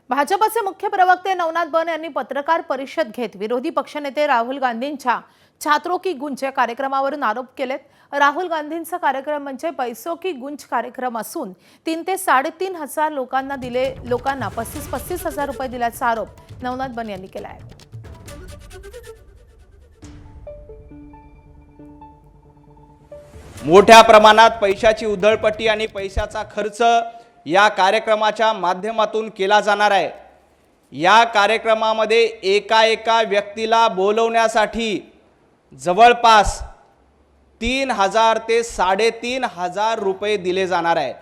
भाजपचे मुख्य प्रवक्ते नवनाथ बन यांनी पत्रकार परिषद घेत विरोधी पक्षनेते राहुल गांधींच्या छात्रों की गूंज या कार्यक्रमावरून आरोप केलेत। राहुल गांधींचा कार्यक्रम म्हणजे पैसों की गूंज कार्यक्रम असून 3 ते 3.5 हजार लोकांना 35-35 हजार रुपये दिल्याचा आरोप नवनाथ बन यांनी केला आहे। मोठ्या प्रमाणात पैशाची उधळपट्टी आणि पैशाचा खर्च या कार्यक्रमाच्या माध्यमातून केला जाणार आहे। या कार्यक्रमामध्ये एका व्यक्तीला बोलवण्यासाठी जवळपास 3,000 ते 3,500 रुपये दिले जाणार आहे।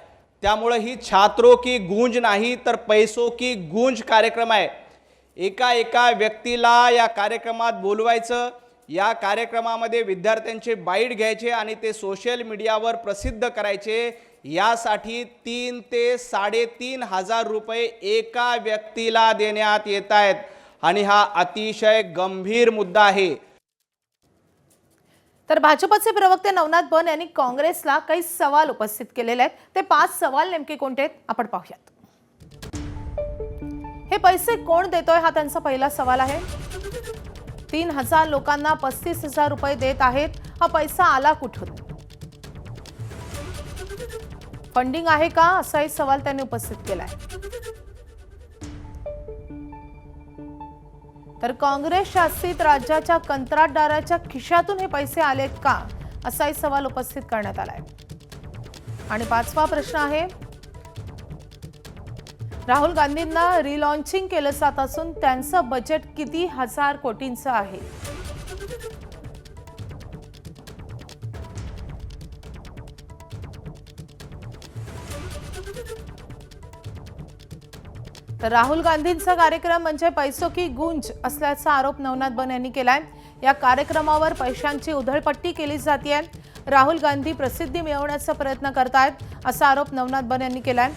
त्यामुळे ही छात्रों की गूंज नाही तर पैसों की गूंज कार्यक्रम आहे। एका व्यक्तीला या कार्यक्रमात बोलवायचं, या कार्यक्रमामध्ये विद्यार्थ्यांचे बाईट घ्यायचे आणि ते सोशल मीडियावर प्रसिद्ध करायचे। यासाठी 3 ते 3,500 रुपये एका व्यक्तीला देण्यात येत आहेत आणि हा अतिशय गंभीर मुद्दा आहे। तर भाजपचे प्रवक्ते नवनाथ बन यांनी काँग्रेसला काही सवाल उपस्थित केलेले आहेत। ते 5 सवाल नेमके कोणते आहेत आपण पाहूयात। हे पैसे कोण देतोय हा त्यांचा पहिला सवाल आहे। 3,000 लोकांना 35,000 रुपये देत आहेत, हा पैसा आला कुठून? फंडिंग आहे का असाही सवाल त्यांनी उपस्थित केलाय। तर काँग्रेस शासित राज्याच्या कंत्राटदाराच्या खिशातून हे पैसे आलेत का असाही सवाल उपस्थित करण्यात आलाय। आणि 5वा प्रश्न आहे, राहुल गांधींना रिलॉन्चिंग केलं जात असून त्यांचं बजेट किती हजार कोटींचं आहे? तर राहुल गांधींचा कार्यक्रम म्हणजे पैसों की गूंज असल्याचा आरोप नवनाथ बन यांनी केलाय। या कार्यक्रमावर पैशांची उधळपट्टी केली जाते। राहुल गांधी प्रसिद्धी मिळवण्याचा प्रयत्न करतायत असा आरोप नवनाथ बन यांनी केलाय।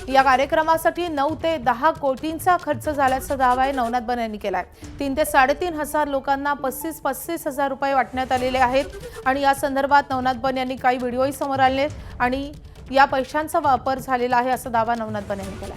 या कार्यक्रमासाठी 9 ते 10 कोटींचा खर्च झाल्याचा दावा नवनाथ बन यांनी केलाय। 3 ते 3.5 हजार लोकांना 35-35 हजार रुपये वाटण्यात आलेले आहेत आणि या संदर्भात नवनाथ बन यांनी काही व्हिडिओही समोर आणले आणि या पैशांचा वापर झालेला आहे असा दावा नवनाथ बन यांनी केला।